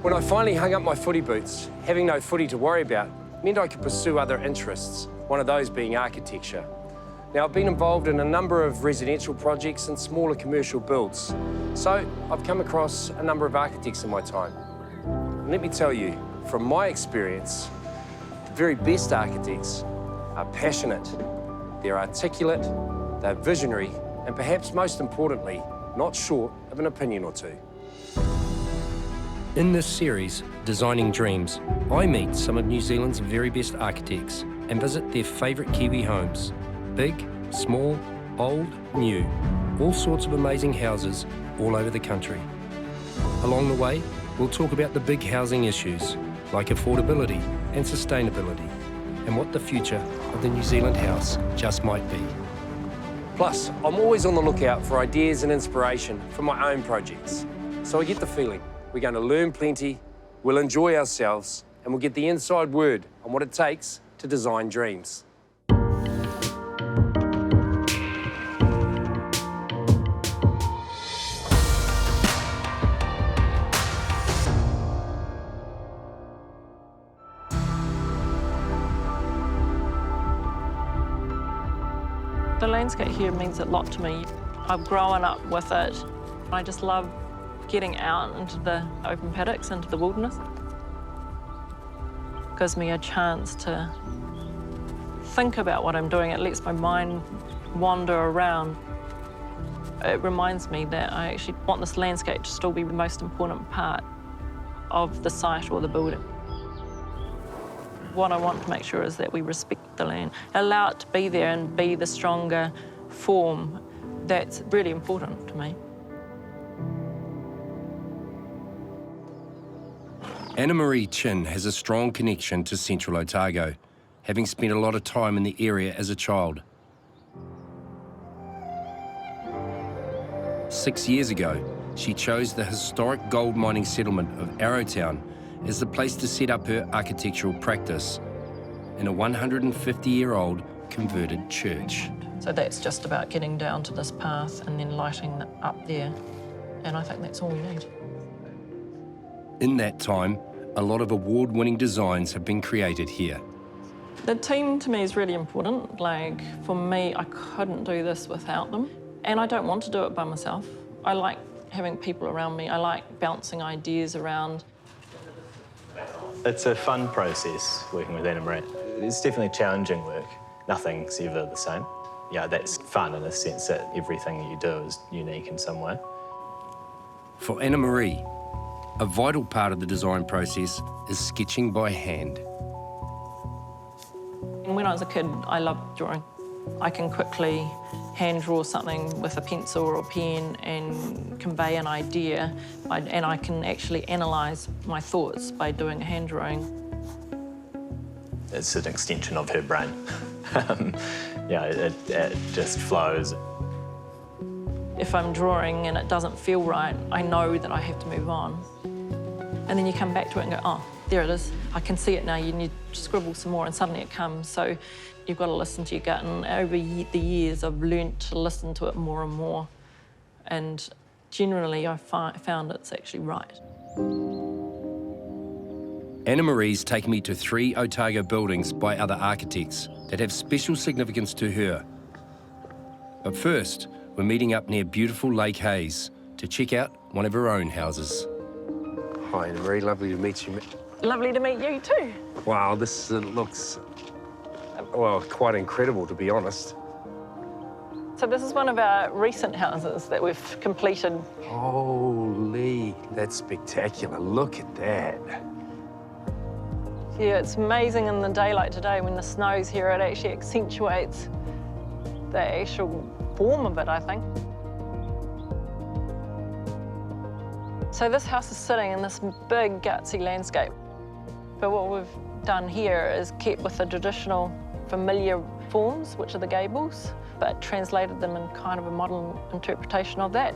When I finally hung up my footy boots, having no footy to worry about meant I could pursue other interests, one of those being architecture. Now, I've been involved in a number of residential projects and smaller commercial builds, so I've come across a number of architects in my time. And let me tell you, from my experience, the very best architects are passionate, they're articulate, they're visionary, and perhaps most importantly, not short of an opinion or two. In this series, Designing Dreams, I meet some of New Zealand's very best architects and visit their favourite Kiwi homes. Big, small, old, new, all sorts of amazing houses all over the country. Along the way, we'll talk about the big housing issues, like affordability and sustainability, and what the future of the New Zealand house just might be. Plus, I'm always on the lookout for ideas and inspiration for my own projects. So I get the feeling we're going to learn plenty, we'll enjoy ourselves, and we'll get the inside word on what it takes to design dreams. The landscape here means a lot to me. I've grown up with it. I just love getting out into the open paddocks, into the wilderness. It gives me a chance to think about what I'm doing. It lets my mind wander around. It reminds me that I actually want this landscape to still be the most important part of the site or the building. What I want to make sure is that we respect the land, allow it to be there and be the stronger form. That's really important to me. Anna Marie Chin has a strong connection to Central Otago, having spent a lot of time in the area as a child. 6 years ago, she chose the historic gold mining settlement of Arrowtown as the place to set up her architectural practice in a 150-year-old converted church. So that's just about getting down to this path and then lighting up there. And I think that's all we need. In that time, a lot of award-winning designs have been created here. The team to me is really important. Like, for me, I couldn't do this without them. And I don't want to do it by myself. I like having people around me. I like bouncing ideas around. It's a fun process working with Anna Marie. It's definitely challenging work. Nothing's ever the same. Yeah, that's fun in a sense that everything you do is unique in some way. For Anna Marie, a vital part of the design process is sketching by hand. When I was a kid, I loved drawing. I can quickly hand draw something with a pencil or a pen and convey an idea, and I can actually analyse my thoughts by doing a hand drawing. It's an extension of her brain. Yeah, it just flows. If I'm drawing and it doesn't feel right, I know that I have to move on. And then you come back to it and go, oh, there it is. I can see it now. You need to scribble some more, and suddenly it comes. So you've got to listen to your gut. And over the years, I've learned to listen to it more and more. And generally, I found it's actually right. Anna Marie's taken me to 3 Otago buildings by other architects that have special significance to her. But first, we're meeting up near beautiful Lake Hayes to check out one of her own houses. Hi, Anna Marie, lovely to meet you. Lovely to meet you too. Wow, this looks, well, quite incredible, to be honest. So this is one of our recent houses that we've completed. Holy, that's spectacular. Look at that. Yeah, it's amazing in the daylight today when the snow's here. It actually accentuates the actual form of it, I think. So this house is sitting in this big, gutsy landscape. But what we've done here is kept with the traditional, familiar forms, which are the gables, but translated them in kind of a modern interpretation of that.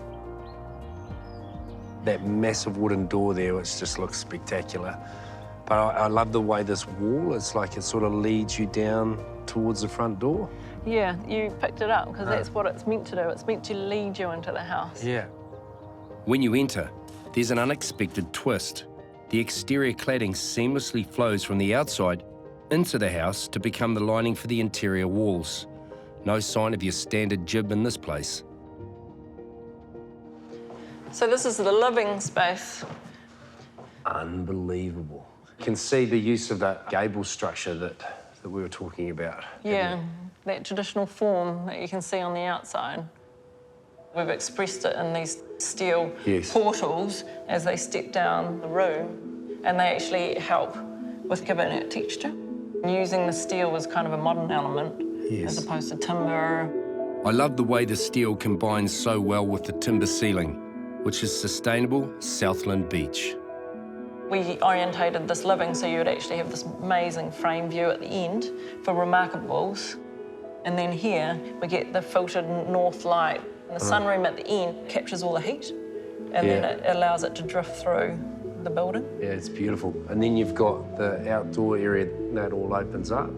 That massive wooden door there, which just looks spectacular. But I love the way this wall, it's like it sort of leads you down towards the front door. Yeah, you picked it up, because that's what it's meant to do. It's meant to lead you into the house. Yeah. When you enter, there's an unexpected twist. the exterior cladding seamlessly flows from the outside into the house to become the lining for the interior walls. No sign of your standard jib in this place. So this is the living space. Unbelievable. You can see the use of that gable structure that we were talking about. Yeah, that traditional form that you can see on the outside. We've expressed it in these steel portals as they step down the room, and they actually help with giving it texture. Using the steel as kind of a modern element as opposed to timber. I love the way the steel combines so well with the timber ceiling, which is sustainable Southland beach. We orientated this living so you would actually have this amazing frame view at the end for remarkables. And then here we get the filtered north light. And the sunroom at the end captures all the heat, and then it allows it to drift through the building. Yeah, it's beautiful. And then you've got the outdoor area that all opens up.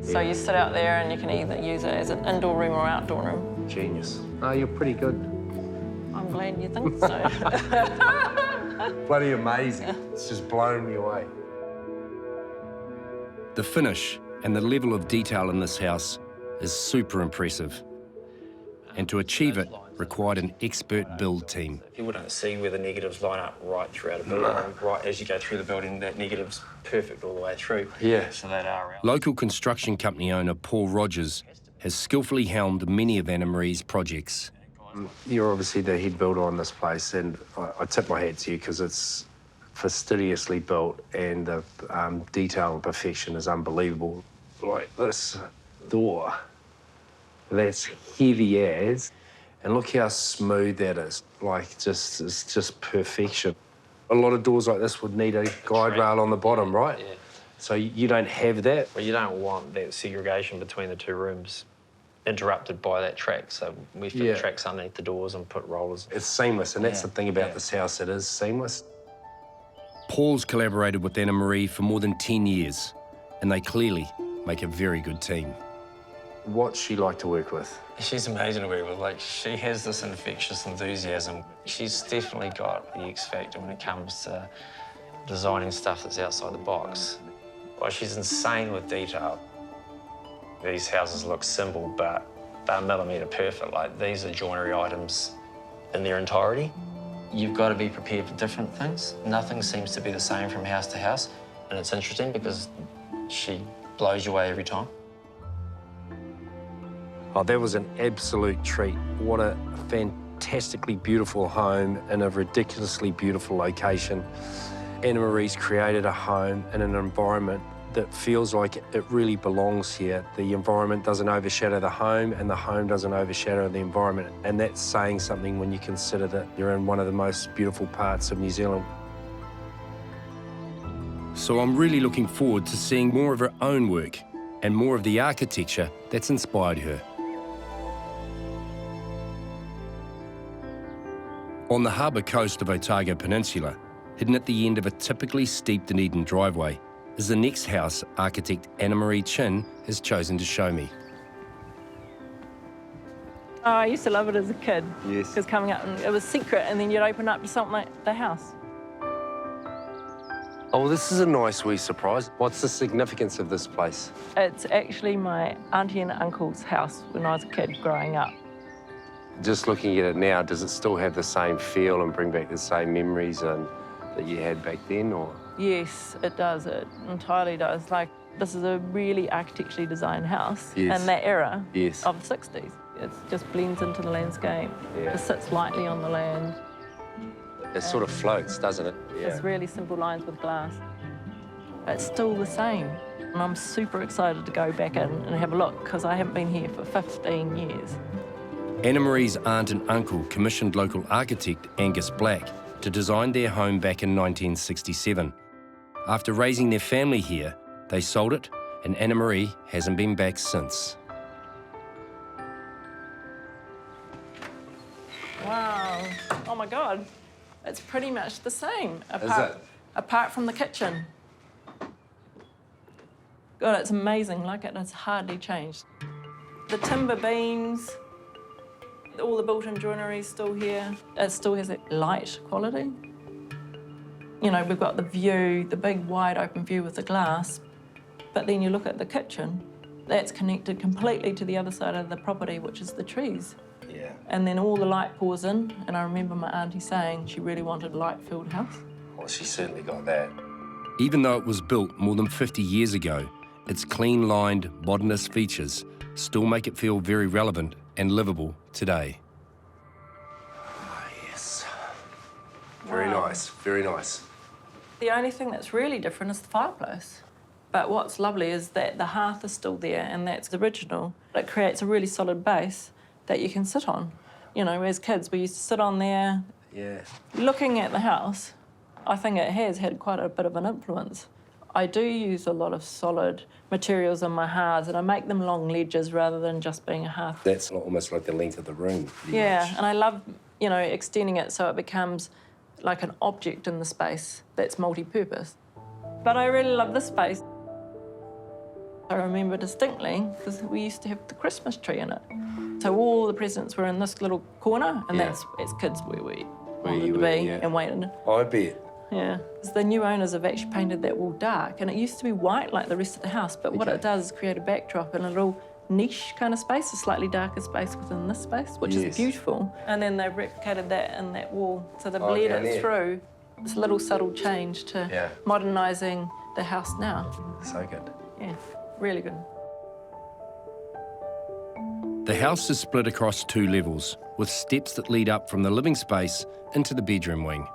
So you sit out there and you can either use it as an indoor room or outdoor room. Genius. Oh, you're pretty good. I'm glad you think so. Bloody amazing. It's just blown me away. The finish and the level of detail in this house is super impressive. And to achieve it required an expert build team. People don't see where the negatives line up right throughout a building. Right as you go through the building, that negative's perfect all the way through. Yeah. So that are Local construction company owner Paul Rogers has skillfully helmed many of Anna Marie's projects. You're obviously the head builder on this place, and I tip my hat to you because it's fastidiously built, and the detail and perfection is unbelievable. Like this door. That's heavy as, and look how smooth that is. Like, it's just perfection. A lot of doors like this would need a guide rail on the bottom, right? Yeah. So you don't have that? Well, you don't want that segregation between the two rooms interrupted by that track. So we fit the tracks underneath the doors and put rollers. It's seamless, and that's the thing about this house, it is seamless. Paul's collaborated with Anna Marie for more than 10 years, and they clearly make a very good team. What's she like to work with? She's amazing to work with. Like, she has this infectious enthusiasm. She's definitely got the X factor when it comes to designing stuff that's outside the box. Well, she's insane with detail. These houses look simple, but they're millimetre perfect. Like, these are joinery items in their entirety. You've got to be prepared for different things. Nothing seems to be the same from house to house, and it's interesting because she blows you away every time. Oh, that was an absolute treat. What a fantastically beautiful home in a ridiculously beautiful location. Anna Marie's created a home in an environment that feels like it really belongs here. The environment doesn't overshadow the home, and the home doesn't overshadow the environment. And that's saying something when you consider that you're in one of the most beautiful parts of New Zealand. So I'm really looking forward to seeing more of her own work and more of the architecture that's inspired her. On the harbour coast of Otago Peninsula, hidden at the end of a typically steep Deneden driveway, is the next house architect Anna Marie Chin has chosen to show me. Oh, I used to love it as a kid. Yes. Because coming up, and it was secret, and then you'd open up to something like the house. Oh, this is a nice wee surprise. What's the significance of this place? It's actually my auntie and uncle's house when I was a kid growing up. Just looking at it now, does it still have the same feel and bring back the same memories that you had back then, or? Yes, it does. It entirely does. Like, this is a really architecturally designed house Yes. in that era Yes. of the 60s. It just blends into the landscape. Yeah. It sits lightly on the land. It sort of floats, doesn't it? It's really simple lines with glass. It's still the same. And I'm super excited to go back in and have a look because I haven't been here for 15 years. Anna Marie's aunt and uncle commissioned local architect Angus Black to design their home back in 1967. After raising their family here, they sold it, and Anna Marie hasn't been back since. Wow. Oh my God. It's pretty much the same. it? Apart from the kitchen. God, it's amazing. Like, it's hardly changed. The timber beams, all the built-in joinery is still here. It still has that light quality. You know, we've got the view, the big wide open view with the glass, but then you look at the kitchen, that's connected completely to the other side of the property, which is the trees. Yeah. And then all the light pours in, and I remember my auntie saying she really wanted a light-filled house. Well, she certainly got that. Even though it was built more than 50 years ago, its clean-lined, modernist features still make it feel very relevant and livable today. Ah, yes. Very Wow. nice, very nice. The only thing that's really different is the fireplace. But what's lovely is that the hearth is still there, and that's original. It creates a really solid base that you can sit on. You know, as kids, we used to sit on there. Yeah. Looking at the house, I think it has had quite a bit of an influence. I do use a lot of solid materials in my hearths, and I make them long ledges rather than just being a hearth. That's almost like the length of the room. pretty Yeah, much. and I love, you know, extending it so it becomes like an object in the space that's multi-purpose. But I really love this space. I remember distinctly because we used to have the Christmas tree in it. So all the presents were in this little corner, and Yeah. that's, as kids, where we wanted you to were, be yeah. and waited. I bet. Yeah, 'cause the new owners have actually painted that wall dark, and it used to be white like the rest of the house, but what Okay. it does is create a backdrop and a little niche kind of space, a slightly darker space within this space, which Yes. is beautiful. And then they've replicated that in that wall, so they've Oh, bled down it there. through. It's a little subtle change to Yeah. modernising the house now. So good. Yeah, really good. The house is split across 2 levels, with steps that lead up from the living space into the bedroom wing.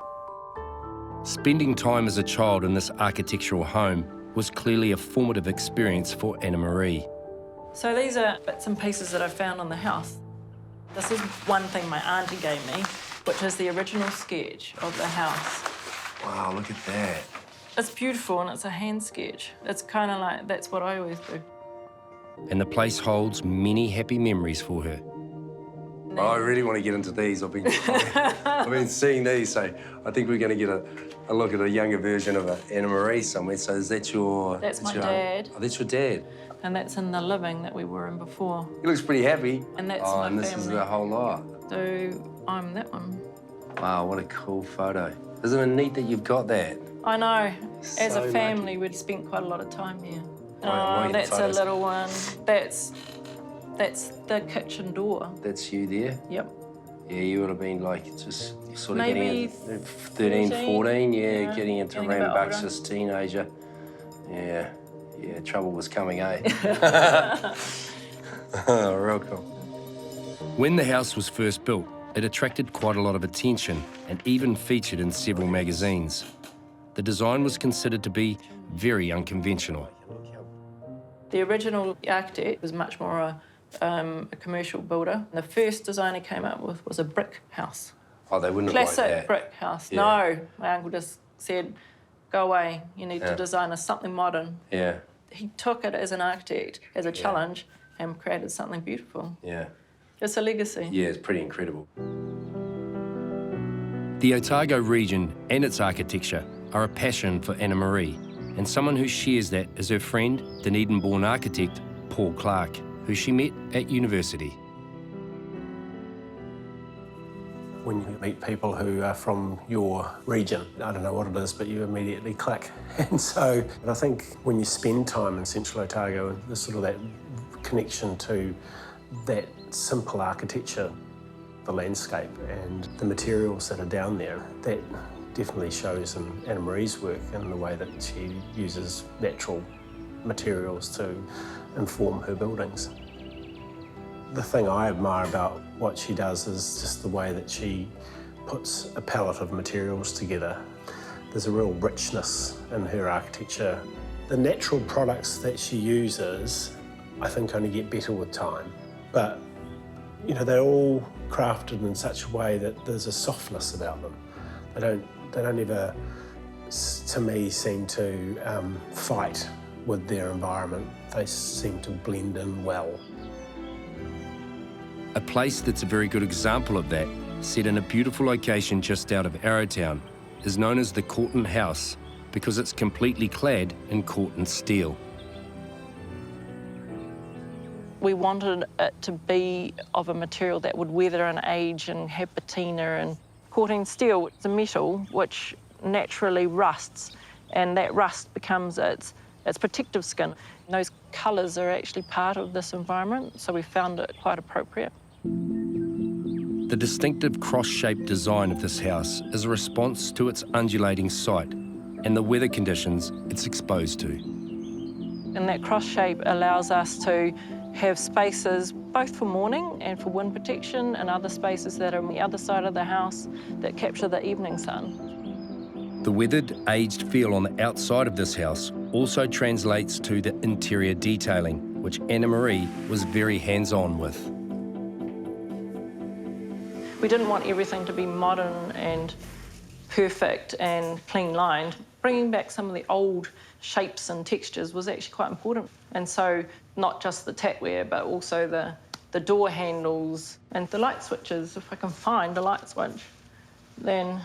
Spending time as a child in this architectural home was clearly a formative experience for Anna Marie. So these are bits and pieces that I found on the house. This is one thing my auntie gave me, which is the original sketch of the house. Wow, look at that. It's beautiful and it's a hand sketch. It's kind of like, that's what I always do. And the place holds many happy memories for her. Oh, I really want to get into these. I've been seeing these, so I think we're going to get a look at a younger version of Anna Marie somewhere. So is that your... That's my your- dad. Oh, that's your dad. And that's in the living that we were in before. He looks pretty happy. And that's oh, my and this is family. the whole lot. So I'm that one. Wow, what a cool photo. Isn't it neat that you've got that? I know. As So a family, we'd spent quite a lot of time here. Why are you That's photos? a little one. That's the kitchen door. That's you there? Yep. Yeah, you would have been like just sort of Maybe getting in, 13, 14, 14, yeah, getting into getting a bit rambunctious teenager. Yeah, trouble was coming, eh? Real cool. When the house was first built, it attracted quite a lot of attention and even featured in several magazines. The design was considered to be very unconventional. The original architect was much more a commercial builder. The first design he came up with was a brick house. Oh, they wouldn't have liked Classic that. brick house. Yeah. No, my uncle just said, go away, you need Yeah. to design us something modern. Yeah, He took it as an architect, as a challenge, and created something beautiful. yeah. It's a legacy. Yeah, it's pretty incredible. The Otago region and its architecture are a passion for Anna Marie, and someone who shares that is her friend, Dunedin-born architect Paul Clark, who she met at university. When you meet people who are from your region, I don't know what it is, but you immediately click. And so I think when you spend time in Central Otago, there's sort of that connection to that simple architecture, the landscape and the materials that are down there, that definitely shows in Anna Marie's work and the way that she uses natural materials to inform her buildings. The thing I admire about what she does is just the way that she puts a palette of materials together. There's a real richness in her architecture. The natural products that she uses, I think, only get better with time. But, you know, they're all crafted in such a way that there's a softness about them. They don't ever, to me, seem to fight with their environment. They seem to blend in well. A place that's a very good example of that, set in a beautiful location just out of Arrowtown, is known as the Corton House because it's completely clad in Corton steel. We wanted it to be of a material that would weather and age and have patina, and Corton steel is a metal which naturally rusts, and that rust becomes its protective skin. Those colours are actually part of this environment, so we found it quite appropriate. The distinctive cross-shaped design of this house is a response to its undulating site and the weather conditions it's exposed to. And that cross shape allows us to have spaces both for morning and for wind protection, and other spaces that are on the other side of the house that capture the evening sun. The weathered, aged feel on the outside of this house also translates to the interior detailing, which Anna Marie was very hands-on with. We didn't want everything to be modern and perfect and clean-lined. Bringing back some of the old shapes and textures was actually quite important. And so not just the tapware, but also the door handles and the light switches. If I can find a light switch, then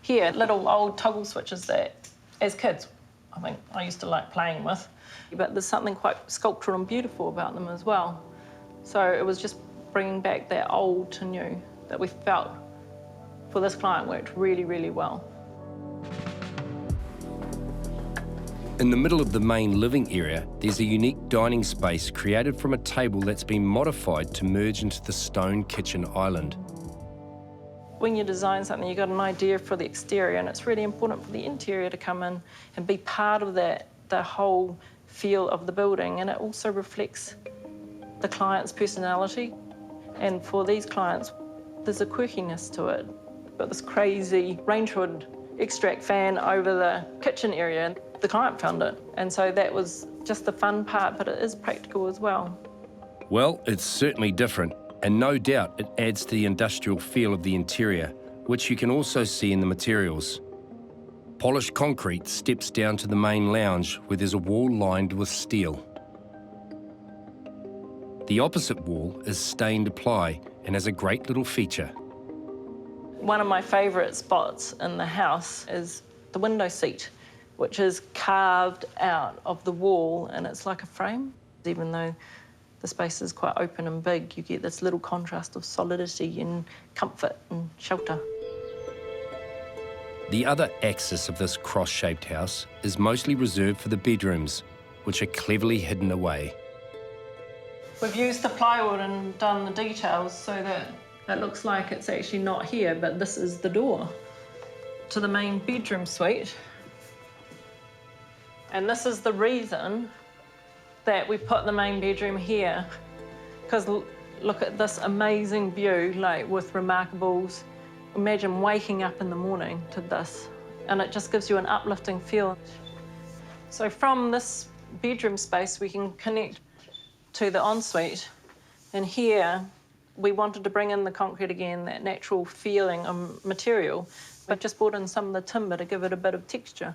here, little old toggle switches that, as kids, I think I used to like playing with. But there's something quite sculptural and beautiful about them as well. So it was just bringing back that old to new that we felt for this client worked really, really well. In the middle of the main living area, there's a unique dining space created from a table that's been modified to merge into the stone kitchen island. When you design something, you've got an idea for the exterior, and it's really important for the interior to come in and be part of that, the whole feel of the building, and it also reflects the client's personality. And for these clients, there's a quirkiness to it. Got this crazy range hood extract fan over the kitchen area. The client found it, and so that was just the fun part, but it is practical as well. Well, it's certainly different, and no doubt it adds to the industrial feel of the interior, which you can also see in the materials. Polished concrete steps down to the main lounge, where there's a wall lined with steel. The opposite wall is stained ply and has a great little feature. One of my favourite spots in the house is the window seat, which is carved out of the wall, and it's like a frame. Even though the space is quite open and big, you get this little contrast of solidity and comfort and shelter. The other axis of this cross-shaped house is mostly reserved for the bedrooms, which are cleverly hidden away. We've used the plywood and done the details so that it looks like it's actually not here, but this is the door to the main bedroom suite. And this is the reason that we put the main bedroom here, because look at this amazing view, like with remarkables. Imagine waking up in the morning to this, and it just gives you an uplifting feel. So from this bedroom space, we can connect to the ensuite, and here we wanted to bring in the concrete again, that natural feeling of material, but just brought in some of the timber to give it a bit of texture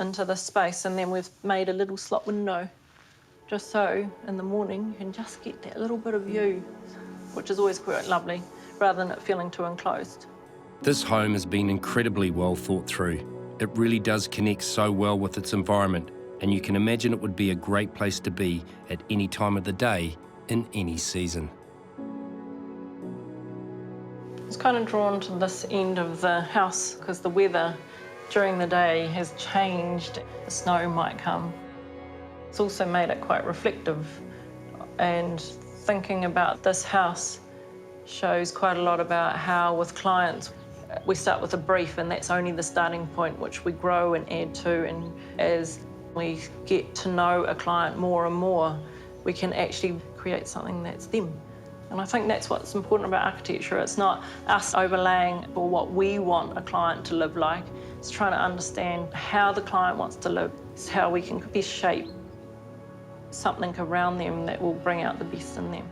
into the space. And then we've made a little slot window, just so in the morning you can just get that little bit of view, which is always quite lovely, rather than it feeling too enclosed. This home has been incredibly well thought through. It really does connect so well with its environment, and you can imagine it would be a great place to be at any time of the day, in any season. I was kind of drawn to this end of the house because the weather during the day has changed. The snow might come. It's also made it quite reflective, and thinking about this house shows quite a lot about how with clients we start with a brief, and that's only the starting point, which we grow and add to, and as we get to know a client more and more, we can actually create something that's them. And I think that's what's important about architecture. It's not us overlaying or what we want a client to live like. It's trying to understand how the client wants to live. It's how we can best shape something around them that will bring out the best in them.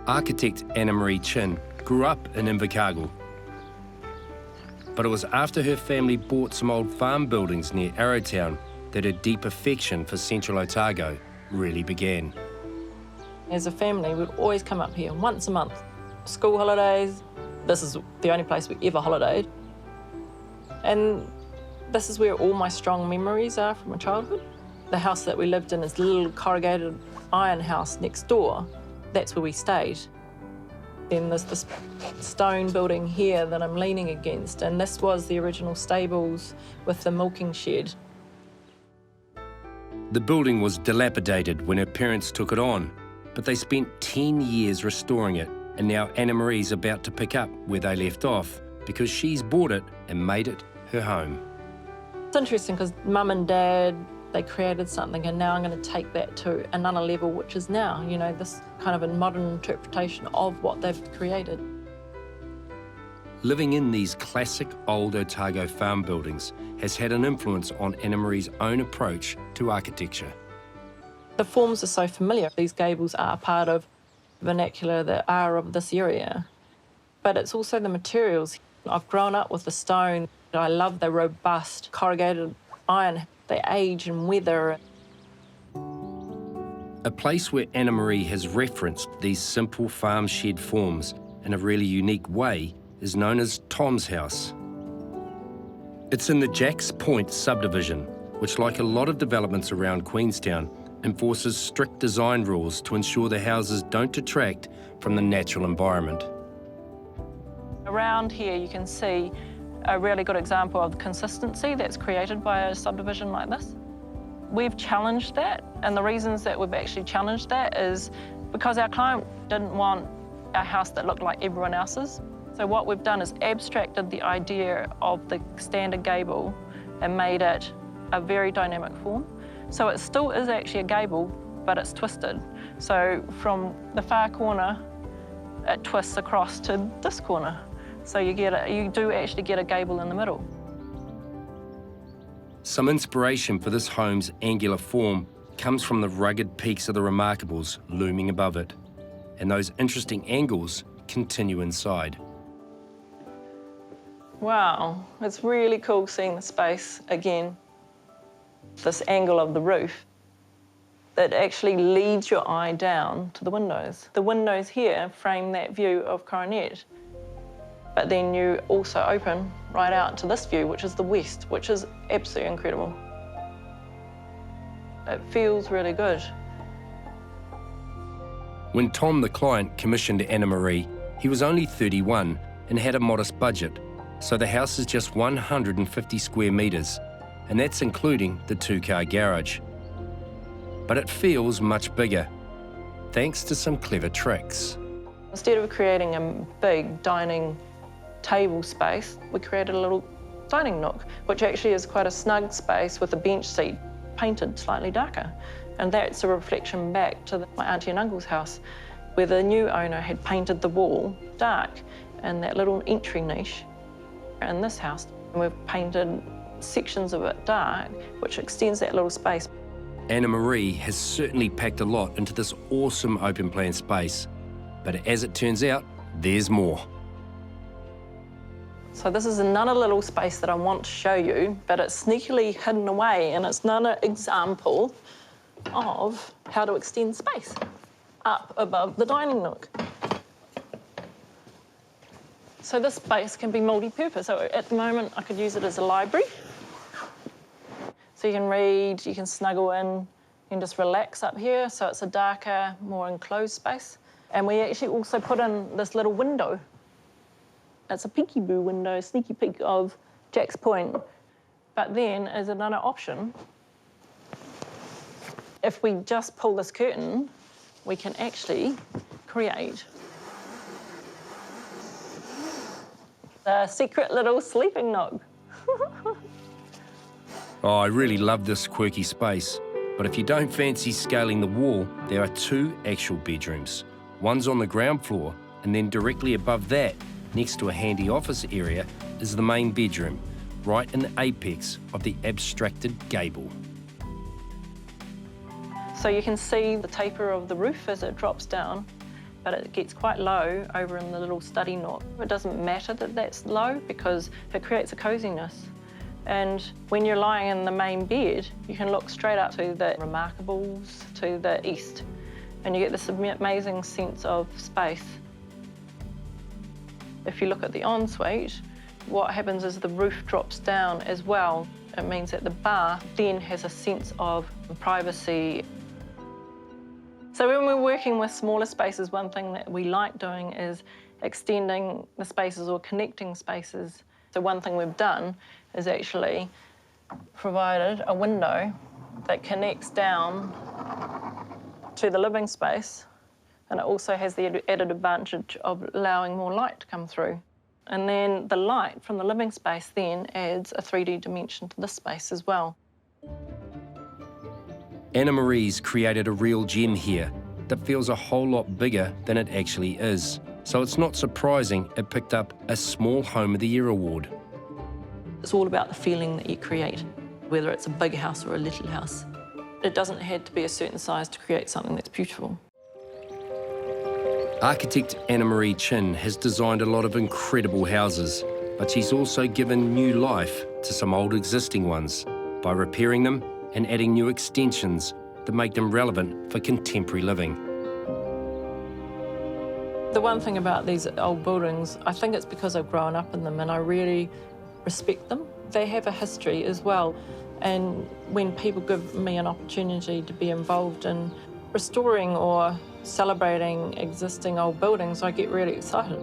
Architect Anna Marie Chin grew up in Invercargill, but it was after her family bought some old farm buildings near Arrowtown that her deep affection for Central Otago really began. As a family, we'd always come up here once a month. School holidays, this is the only place we ever holidayed. And this is where all my strong memories are from my childhood. The house that we lived in is a little corrugated iron house next door. That's where we stayed. Then there's this stone building here that I'm leaning against, and this was the original stables with the milking shed. The building was dilapidated when her parents took it on, but they spent 10 years restoring it, and now Anna Marie's about to pick up where they left off because she's bought it and made it her home. It's interesting because Mum and Dad, they created something, and now I'm going to take that to another level, which is now, you know, this kind of a modern interpretation of what they've created. Living in these classic old Otago farm buildings has had an influence on Anna Marie's own approach to architecture. The forms are so familiar. These gables are part of vernacular that are of this area. But it's also the materials. I've grown up with the stone. I love the robust corrugated iron. They age and weather. A place where Anna Marie has referenced these simple farm shed forms in a really unique way is known as Tom's House. It's in the Jacks Point subdivision, which, like a lot of developments around Queenstown, enforces strict design rules to ensure the houses don't detract from the natural environment. Around here you can see a really good example of the consistency that's created by a subdivision like this. We've challenged that, and the reasons that we've actually challenged that is because our client didn't want a house that looked like everyone else's. So what we've done is abstracted the idea of the standard gable and made it a very dynamic form. So it still is actually a gable, but it's twisted. So from the far corner, it twists across to this corner. So you do actually get a gable in the middle. Some inspiration for this home's angular form comes from the rugged peaks of the Remarkables looming above it. And those interesting angles continue inside. Wow, it's really cool seeing the space again. This angle of the roof that actually leads your eye down to the windows. The windows here frame that view of Coronet, but then you also open right out to this view, which is the west, which is absolutely incredible. It feels really good. When Tom, the client, commissioned Anna Marie, he was only 31 and had a modest budget, so the house is just 150 square metres, and that's including the 2-car garage. But it feels much bigger, thanks to some clever tricks. Instead of creating a big dining table space, we created a little dining nook, which actually is quite a snug space with a bench seat painted slightly darker. And that's a reflection back to my auntie and uncle's house, where the new owner had painted the wall dark and that little entry niche. In this house, we've painted sections of it dark, which extends that little space. Anna Marie has certainly packed a lot into this awesome open plan space, but as it turns out, there's more. So this is another little space that I want to show you, but it's sneakily hidden away, and it's another example of how to extend space up above the dining nook. So this space can be multi-purpose. So at the moment, I could use it as a library. So you can read, you can snuggle in, you can just relax up here. So it's a darker, more enclosed space. And we actually also put in this little window. It's a peekaboo window, sneaky peek of Jack's Point. But then, as another option, if we just pull this curtain, we can actually create a secret little sleeping nook. Oh, I really love this quirky space. But if you don't fancy scaling the wall, there are 2 actual bedrooms. One's on the ground floor, and then directly above that, next to a handy office area, is the main bedroom, right in the apex of the abstracted gable. So you can see the taper of the roof as it drops down, but it gets quite low over in the little study nook. It doesn't matter that that's low because it creates a coziness. And when you're lying in the main bed, you can look straight up to the Remarkables to the east, and you get this amazing sense of space. If you look at the ensuite, what happens is the roof drops down as well. It means that the bar then has a sense of privacy. So when we're working with smaller spaces, one thing that we like doing is extending the spaces or connecting spaces. So one thing we've done is actually provided a window that connects down to the living space, and it also has the added advantage of allowing more light to come through. And then the light from the living space then adds a 3D dimension to this space as well. Anna Marie's created a real gem here that feels a whole lot bigger than it actually is. So it's not surprising it picked up a Small Home of the Year award. It's all about the feeling that you create, whether it's a big house or a little house. It doesn't have to be a certain size to create something that's beautiful. Architect Anna Marie Chin has designed a lot of incredible houses, but she's also given new life to some old existing ones by repairing them and adding new extensions that make them relevant for contemporary living. The one thing about these old buildings, I think it's because I've grown up in them and I really respect them. They have a history as well, and when people give me an opportunity to be involved in restoring or celebrating existing old buildings, I get really excited.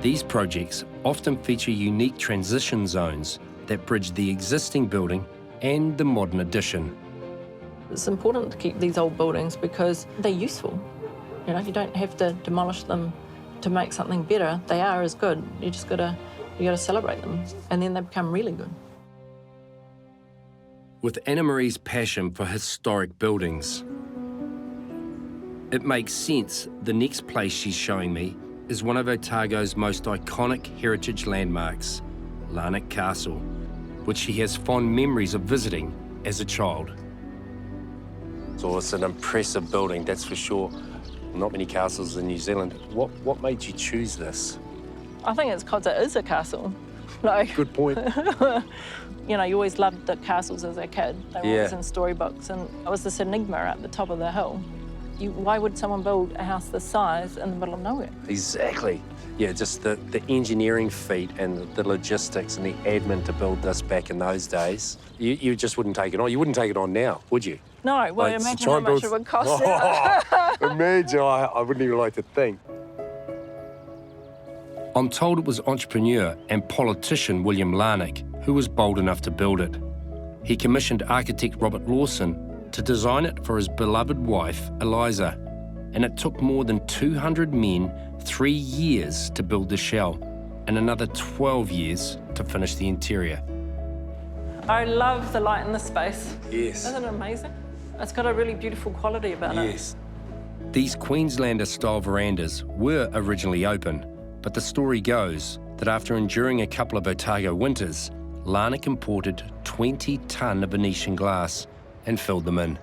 These projects often feature unique transition zones that bridge the existing building and the modern addition. It's important to keep these old buildings because they're useful. You know, you don't have to demolish them to make something better. They are as good. You gotta celebrate them, and then they become really good. With Anna Marie's passion for historic buildings, it makes sense the next place she's showing me is one of Otago's most iconic heritage landmarks, Larnach Castle, which she has fond memories of visiting as a child. So it's an impressive building, that's for sure. Not many castles in New Zealand. What made you choose this? I think it's because it is a castle. Like, Good point. you know, you always loved the castles as a kid. They were Yeah. always in storybooks, and it was this enigma at the top of the hill. Why would someone build a house this size in the middle of nowhere? Exactly. Yeah, just the engineering feat and the logistics and the admin to build this back in those days. You just wouldn't take it on. You wouldn't take it on now, would you? No, well, Like, imagine try how and much build- it would cost. Imagine, I wouldn't even like to think. I'm told it was entrepreneur and politician William Larnach who was bold enough to build it. He commissioned architect Robert Lawson to design it for his beloved wife, Eliza, and it took more than 200 men 3 years to build the shell and another 12 years to finish the interior. I love the light in this space. Yes. Isn't it amazing? It's got a really beautiful quality about it. Yes. These Queenslander-style verandas were originally open, but the story goes that after enduring a couple of Otago winters, Larnach imported 20 tonne of Venetian glass and filled them in.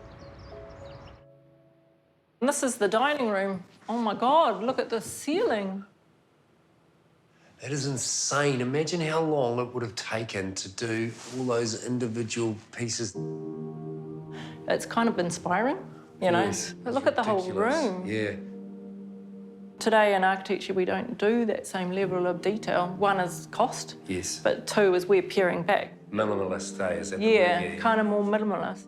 And this is the dining room. Oh my God, look at the ceiling. That is insane. Imagine how long it would have taken to do all those individual pieces. It's kind of inspiring, you know. Yes. But look at the whole Ridiculous. room. Yeah. Today in architecture, we don't do that same level of detail. One is cost, Yes. but two is we're peering back. Minimalist, eh? Is that the Yeah, word? kind of more minimalist.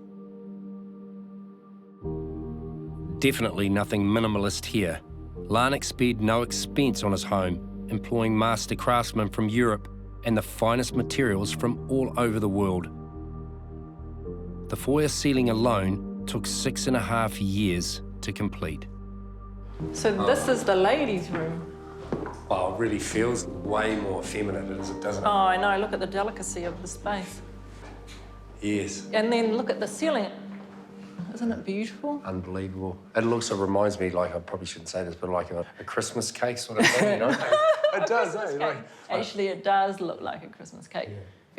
Definitely nothing minimalist here. Larnach spared no expense on his home, employing master craftsmen from Europe and the finest materials from all over the world. The foyer ceiling alone took 6.5 years to complete. So this is the ladies' room. Oh, it really feels way more feminine, doesn't it? Oh, I know, look at the delicacy of the space. Yes. And then look at the ceiling. Isn't it beautiful? Unbelievable. It also reminds me, like, I probably shouldn't say this, but like a Christmas cake sort of thing, you know? It does, eh? Like, Actually, it does look like a Christmas cake.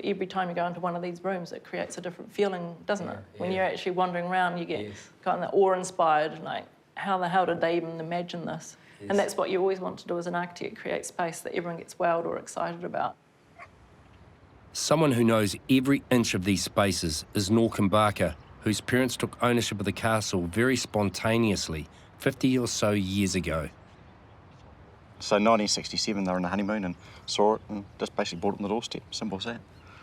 Every time you go into one of these rooms, it creates a different feeling, doesn't it? When you're actually wandering around, you get kind of awe-inspired, like, how the hell did they even imagine this? And that's what you always want to do as an architect, create space that everyone gets wowed or excited about. Someone who knows every inch of these spaces is Norkin Barker, whose parents took ownership of the castle very spontaneously 50 or so years ago. So 1967, they were on a honeymoon and saw it and just basically bought it on the doorstep. Simple as that.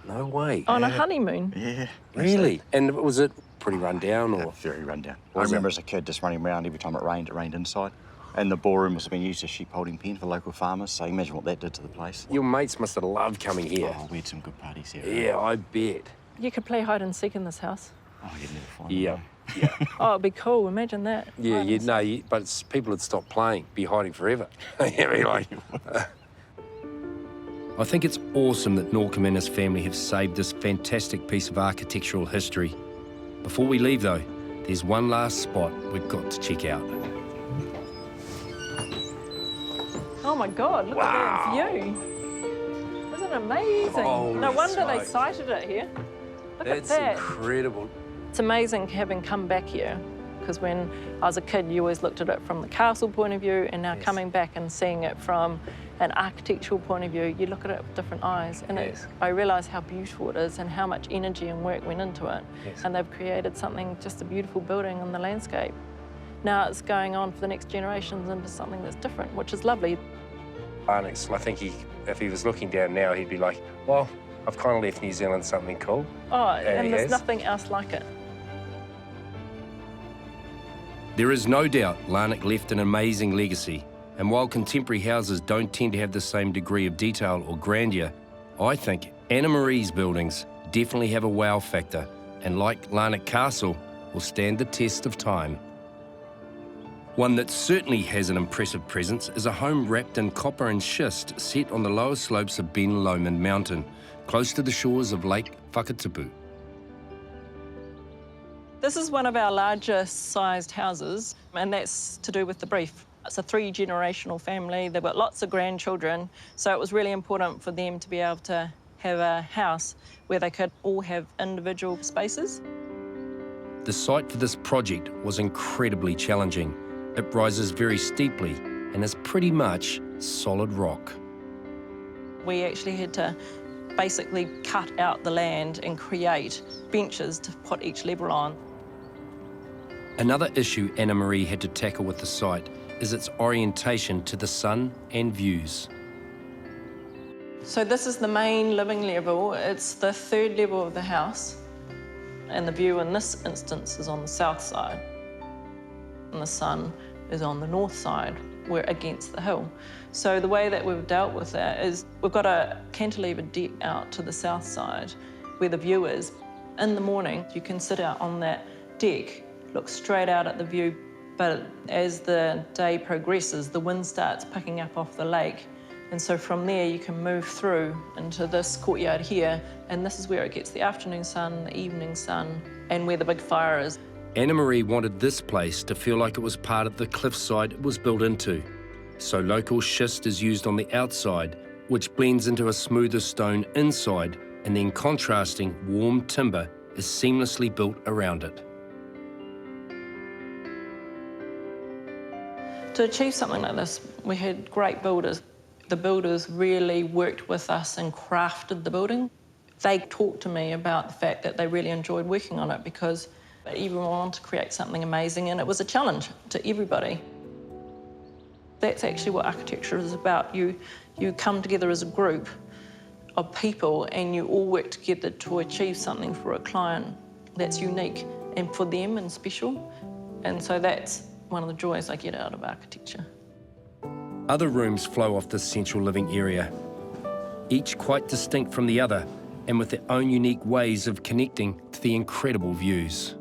no way. On a honeymoon? Yeah. Really? And was it pretty run down, or? Very run down. I Was it? remember as a kid just running around every time it rained inside. And the ballroom was being used as sheep holding pen for local farmers, so imagine what that did to the place. Your mates must have loved coming here. Oh, we had some good parties here. Yeah, I bet. You could play hide and seek in this house. Oh, you'd never find Yeah. them. Oh, it'd be cool. Imagine that. Yeah, Hide you and know, but people would stop playing, be hiding forever. Yeah, be like, I think it's awesome that Norcom and his family have saved this fantastic piece of architectural history. Before we leave, though, there's one last spot we've got to check out. Oh my God, look at that view. Isn't it amazing? Holy No wonder they smokes. sited it here. Look that's at that. incredible. It's amazing having come back here, because when I was a kid, you always looked at it from the castle point of view, and now coming back and seeing it from an architectural point of view, you look at it with different eyes. And I realise how beautiful it is and how much energy and work went into it. And they've created something, just a beautiful building in the landscape. Now it's going on for the next generations into something that's different, which is lovely. Larnach, I think if he was looking down now, he'd be like, well, I've kind of left New Zealand something cool. Oh, he and there's has. nothing else like it. There is no doubt Larnach left an amazing legacy, and while contemporary houses don't tend to have the same degree of detail or grandeur, I think Anna Marie's buildings definitely have a wow factor, and like Lan Castle, will stand the test of time. One that certainly has an impressive presence is a home wrapped in copper and schist set on the lower slopes of Ben Lomond Mountain, close to the shores of Lake Whakatipu. This is one of our largest sized houses, and that's to do with the brief. It's a 3-generational family. They've got lots of grandchildren, so it was really important for them to be able to have a house where they could all have individual spaces. The site for this project was incredibly challenging. It rises very steeply and is pretty much solid rock. We actually had to basically cut out the land and create benches to put each level on. Another issue Anna Marie had to tackle with the site is its orientation to the sun and views. So this is the main living level. It's the 3rd level of the house, and the view in this instance is on the south side, and the sun is on the north side. We're against the hill. So the way that we've dealt with that is we've got a cantilever deck out to the south side where the view is. In the morning, you can sit out on that deck, look straight out at the view, but as the day progresses, the wind starts picking up off the lake. And so from there, you can move through into this courtyard here, and this is where it gets the afternoon sun, the evening sun, and where the big fire is. Anna Marie wanted this place to feel like it was part of the cliffside it was built into. So local schist is used on the outside, which blends into a smoother stone inside, and then contrasting warm timber is seamlessly built around it. To achieve something like this, we had great builders. The builders really worked with us and crafted the building. They talked to me about the fact that they really enjoyed working on it because everyone wanted to create something amazing, and it was a challenge to everybody. That's actually what architecture is about. You come together as a group of people and you all work together to achieve something for a client that's unique and for them and special. And so that's one of the joys I get out of architecture. Other rooms flow off this central living area, each quite distinct from the other and with their own unique ways of connecting to the incredible views.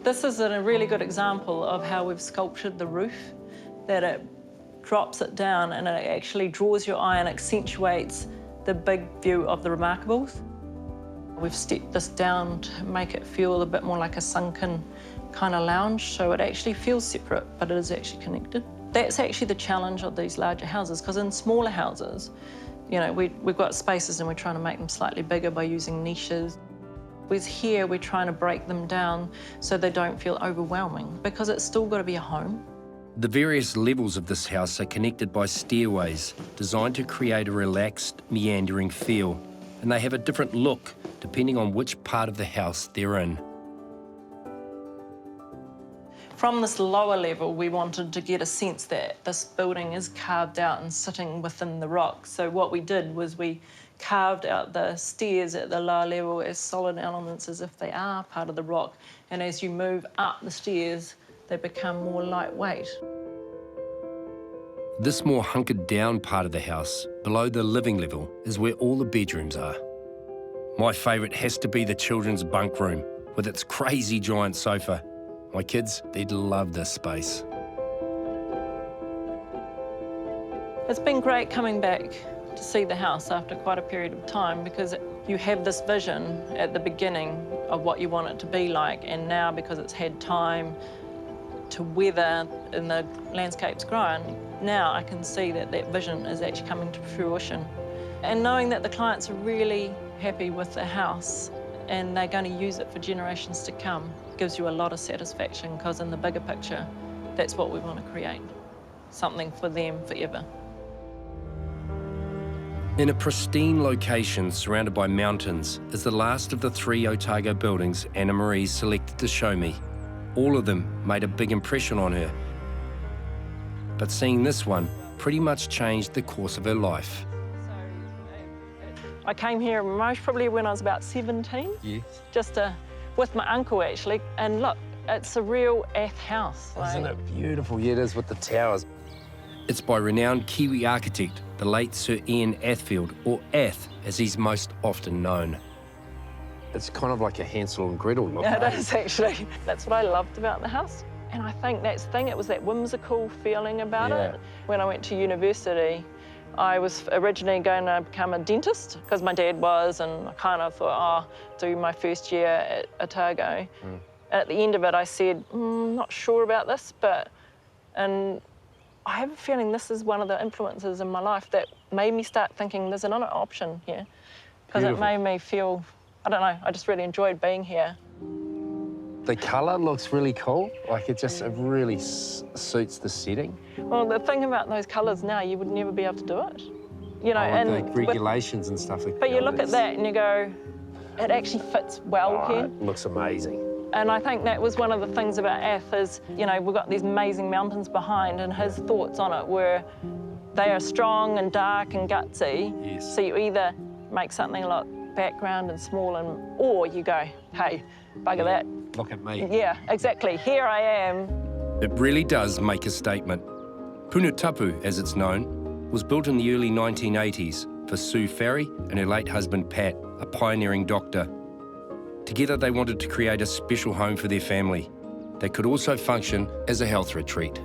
This is a really good example of how we've sculptured the roof, that it drops it down and it actually draws your eye and accentuates the big view of the Remarkables. We've stepped this down to make it feel a bit more like a sunken kind of lounge, so it actually feels separate, but it is actually connected. That's actually the challenge of these larger houses, because in smaller houses, you know, we've got spaces and we're trying to make them slightly bigger by using niches. Whereas here, we're trying to break them down so they don't feel overwhelming, because it's still got to be a home. The various levels of this house are connected by stairways designed to create a relaxed, meandering feel, and they have a different look depending on which part of the house they're in. From this lower level, we wanted to get a sense that this building is carved out and sitting within the rock. So what we did was we carved out the stairs at the lower level as solid elements as if they are part of the rock. And as you move up the stairs, they become more lightweight. This more hunkered down part of the house, below the living level, is where all the bedrooms are. My favourite has to be the children's bunk room, with its crazy giant sofa. My kids, they'd love this space. It's been great coming back to see the house after quite a period of time, because you have this vision at the beginning of what you want it to be like, and now because it's had time to weather and the landscape's grown, now I can see that that vision is actually coming to fruition. And knowing that the clients are really happy with the house and they're going to use it for generations to come gives you a lot of satisfaction, because in the bigger picture, that's what we want to create, something for them forever. In a pristine location surrounded by mountains is the last of the 3 Otago buildings Anna Marie selected to show me. All of them made a big impression on her. But seeing this one pretty much changed the course of her life. I came here most probably when I was about 17. Yes. Just with my uncle, actually. And look, it's a real Ath house. Isn't it beautiful? Yeah, it is, with the towers. It's by renowned Kiwi architect, the late Sir Ian Athfield, or Ath, as he's most often known. It's kind of like a Hansel and Gretel look. Yeah, it is actually. That's what I loved about the house. And I think that's the thing, it was that whimsical feeling about it. When I went to university, I was originally going to become a dentist, because my dad was, and I kind of thought, oh, do my first year at Otago. And at the end of it, I said, not sure about this, and I have a feeling this is one of the influences in my life that made me start thinking there's another option here, because it made me feel, I don't know, I just really enjoyed being here. The colour looks really cool. Like, it really suits the setting. Well, the thing about those colours now, you would never be able to do it. You know, and the regulations and stuff. But you look at that and you go, it actually fits well here. It looks amazing. And I think that was one of the things about Ath is, you know, we've got these amazing mountains behind, and his thoughts on it were they are strong and dark and gutsy. Yes. So you either make something look background and small, or you go, hey, bugger that. Look at me. Yeah, exactly. Here I am. It really does make a statement. Punatapu, as it's known, was built in the early 1980s for Sue Farry and her late husband Pat, a pioneering doctor. Together they wanted to create a special home for their family that could also function as a health retreat.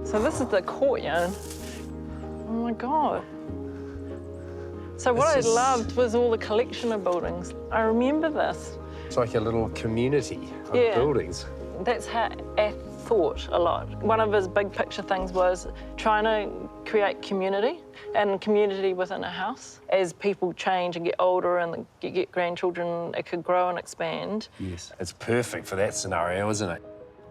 So this is the courtyard. Oh my God. So what I loved was all the collection of buildings. I remember this. It's like a little community of buildings. That's how Ath thought a lot. One of his big picture things was trying to create community, and community within a house. As people change and get older and get grandchildren, it could grow and expand. Yes, it's perfect for that scenario, isn't it?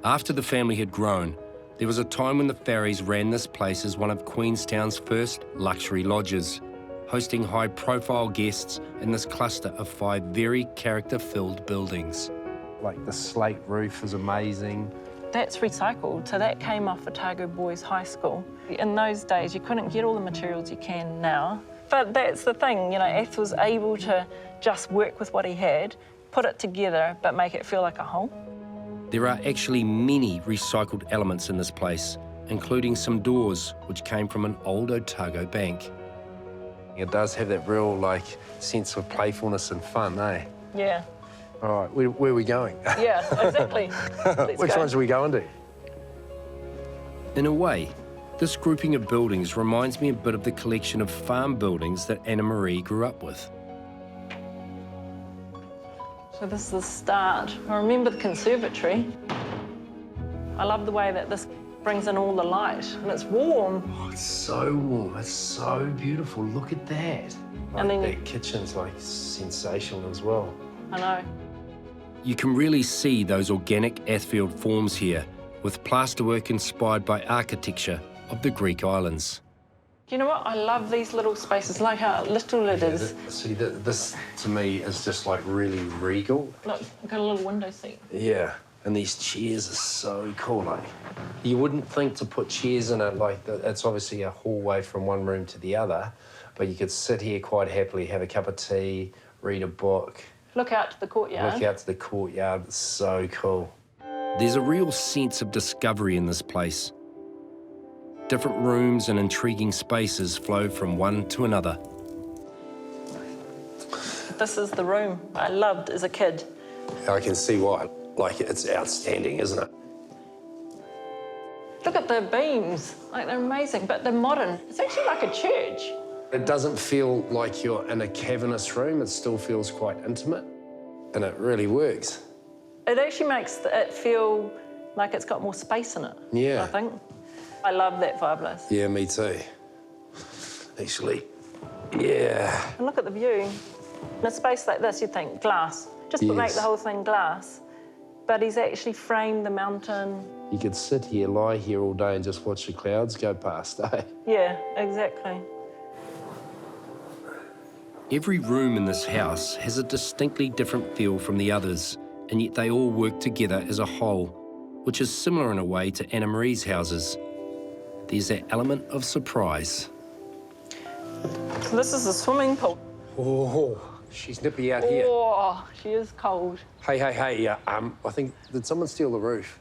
After the family had grown, there was a time when the Farries ran this place as one of Queenstown's first luxury lodges, hosting high-profile guests in this cluster of 5 very character-filled buildings. Like the slate roof is amazing. That's recycled, so that came off Otago Boys High School. In those days, you couldn't get all the materials you can now. But that's the thing, you know, Ath was able to just work with what he had, put it together, but make it feel like a whole. There are actually many recycled elements in this place, including some doors which came from an old Otago bank. It does have that real, like, sense of playfulness and fun, eh? Yeah. All right, where are we going? Yeah, exactly. Which ones are we going to? In a way, this grouping of buildings reminds me a bit of the collection of farm buildings that Anna Marie grew up with. So this is the start. I remember the conservatory. I love the way that this brings in all the light, and it's warm. Oh, it's so warm. It's so beautiful. Look at that. And then that kitchen's like sensational as well. I know. You can really see those organic Athfield forms here, with plasterwork inspired by architecture of the Greek islands. You know what? I love these little spaces, like how little it is. See, this to me is just like really regal. Look, I've got a little window seat. Yeah. And these chairs are so cool, like. You wouldn't think to put chairs in it, like, it's obviously a hallway from one room to the other, but you could sit here quite happily, have a cup of tea, read a book. Look out to the courtyard. Look out to the courtyard, it's so cool. There's a real sense of discovery in this place. Different rooms and intriguing spaces flow from one to another. This is the room I loved as a kid. I can see why. Like, it's outstanding, isn't it? Look at the beams, like they're amazing, but they're modern. It's actually like a church. It doesn't feel like you're in a cavernous room, it still feels quite intimate, and it really works. It actually makes it feel like it's got more space in it, Yeah. I think. I love that fireplace. Yeah, me too. Actually, yeah. And look at the view. In a space like this, you'd think glass. Just to make Yes. the whole thing glass. But he's actually framed the mountain. You could sit here, lie here all day and just watch the clouds go past, eh? Yeah, exactly. Every room in this house has a distinctly different feel from the others, and yet they all work together as a whole, which is similar in a way to Anna Marie's houses. There's that element of surprise. So this is the swimming pool. Oh, she's nippy out here. Oh, she is cold. Hey, I think, did someone steal the roof?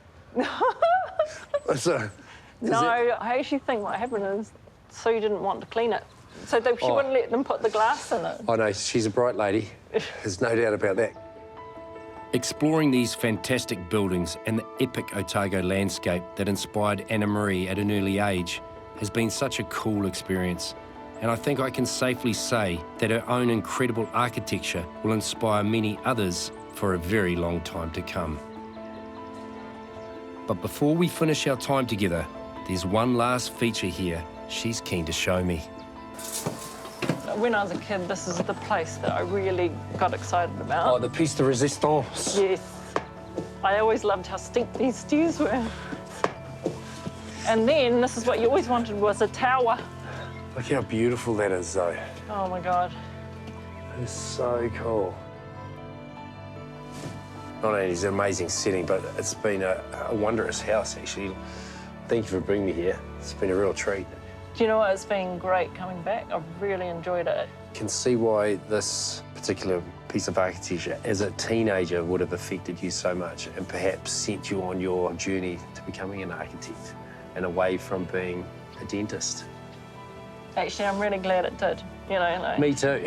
So, No, I actually think what happened is Sue didn't want to clean it. So she wouldn't let them put the glass in it. Oh no, she's a bright lady. There's no doubt about that. Exploring these fantastic buildings and the epic Otago landscape that inspired Anna Marie at an early age has been such a cool experience. And I think I can safely say that her own incredible architecture will inspire many others for a very long time to come. But before we finish our time together, there's one last feature here she's keen to show me. When I was a kid, this is the place that I really got excited about. Oh, the piece de resistance. Yes. I always loved how steep these stairs were. And then, this is what you always wanted, was a tower. Look how beautiful that is, though. Oh, my God. It's so cool. Not only is it an amazing setting, but it's been a wondrous house, actually. Thank you for bringing me here. It's been a real treat. Do you know what? It's been great coming back. I've really enjoyed it. I can see why this particular piece of architecture, as a teenager, would have affected you so much and perhaps sent you on your journey to becoming an architect and away from being a dentist. Actually, I'm really glad it did. You know. Me too.